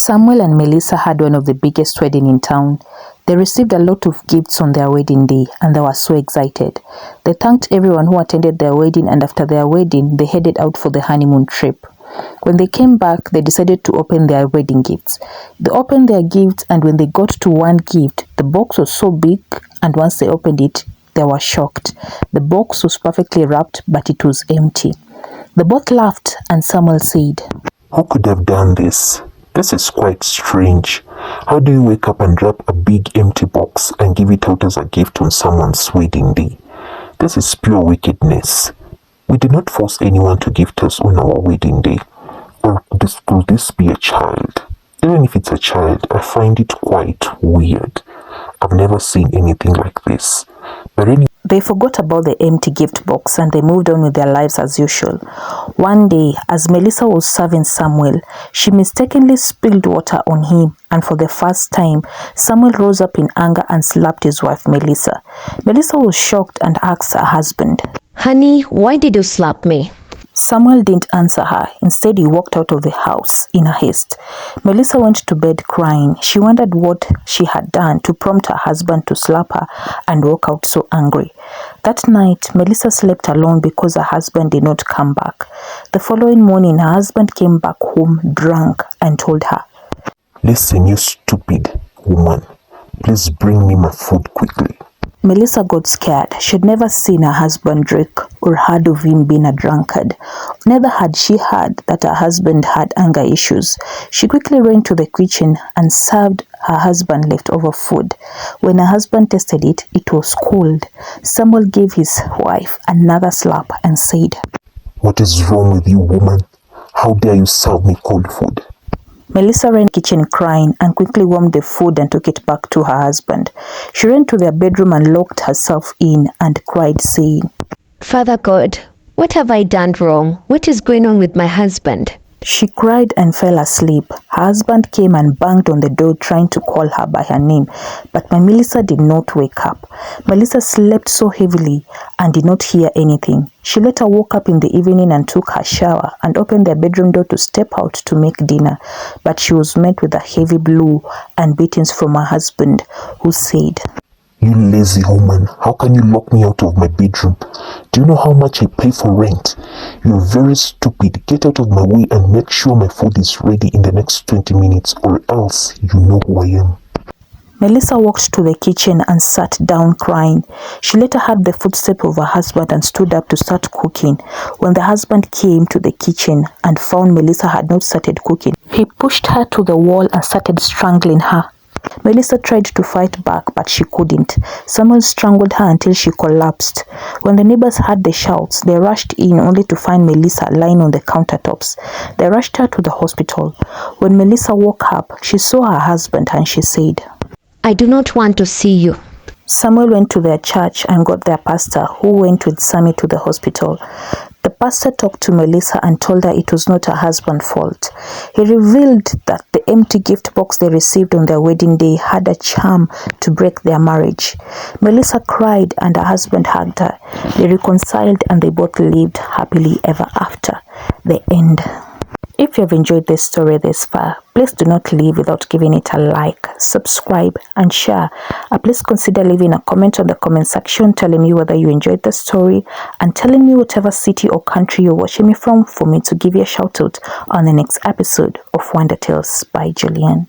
Samuel and Melissa had one of the biggest weddings in town. They received a lot of gifts on their wedding day and they were so excited. They thanked everyone who attended their wedding, and after their wedding, they headed out for the honeymoon trip. When they came back, they decided to open their wedding gifts. They opened their gifts, and when they got to one gift, the box was so big, and once they opened it, they were shocked. The box was perfectly wrapped, but it was empty. They both laughed, and Samuel said, "Who could have done this? This is quite strange. How do you wake up and wrap a big empty box and give it out as a gift on someone's wedding day? This is pure wickedness. We did not force anyone to gift us on our wedding day. Or could this be a child? Even if it's a child, I find it quite weird. I've never seen anything like this." But anyway, they forgot about the empty gift box and they moved on with their lives as usual. One day, as Melissa was serving Samuel, she mistakenly spilled water on him, and for the first time, Samuel rose up in anger and slapped his wife Melissa. Melissa was shocked and asked her husband, "Honey, why did you slap me?" Samuel didn't answer her. Instead, he walked out of the house in a haste. Melissa went to bed crying. She wondered what she had done to prompt her husband to slap her and walk out so angry. That night, Melissa slept alone because her husband did not come back. The following morning, her husband came back home drunk and told her, "Listen, you stupid woman. Please bring me my food quickly." Melissa got scared. She'd never seen her husband drink or heard of him being a drunkard. Neither had she heard that her husband had anger issues. She quickly ran to the kitchen and served her husband leftover food. When her husband tasted it, it was cold. Samuel gave his wife another slap and said, "What is wrong with you, woman? How dare you serve me cold food?" Melissa ran to the kitchen crying and quickly warmed the food and took it back to her husband. She ran to their bedroom and locked herself in and cried, saying, "Father God, what have I done wrong? What is going on with my husband?" She cried and fell asleep. Her husband came and banged on the door trying to call her by her name, but Melissa did not wake up. Melissa slept so heavily and did not hear anything. She later woke up in the evening and took her shower and opened their bedroom door to step out to make dinner, but she was met with a heavy blow and beatings from her husband, who said, "You lazy woman, how can you lock me out of my bedroom? Do you know how much I pay for rent? You're very stupid. Get out of my way and make sure my food is ready in the next 20 minutes or else you know who I am." Melissa walked to the kitchen and sat down crying. She later heard the footsteps of her husband and stood up to start cooking. When the husband came to the kitchen and found Melissa had not started cooking, he pushed her to the wall and started strangling her. Melissa tried to fight back, but she couldn't. Samuel strangled her until she collapsed. When the neighbors heard the shouts, they rushed in only to find Melissa lying on the countertops. They rushed her to the hospital. When Melissa woke up, she saw her husband and she said, "I do not want to see you." Samuel went to their church and got their pastor, who went with Sammy to the hospital. The pastor talked to Melissa and told her it was not her husband's fault. He revealed that the empty gift box they received on their wedding day had a charm to break their marriage. Melissa cried and her husband hugged her. They reconciled and they both lived happily ever after. The end. If you have enjoyed this story this far, please do not leave without giving it a like, subscribe and share. Please consider leaving a comment on the comment section telling me whether you enjoyed the story and telling me whatever city or country you're watching me from for me to give you a shout out on the next episode of Wonder Tales by Julian.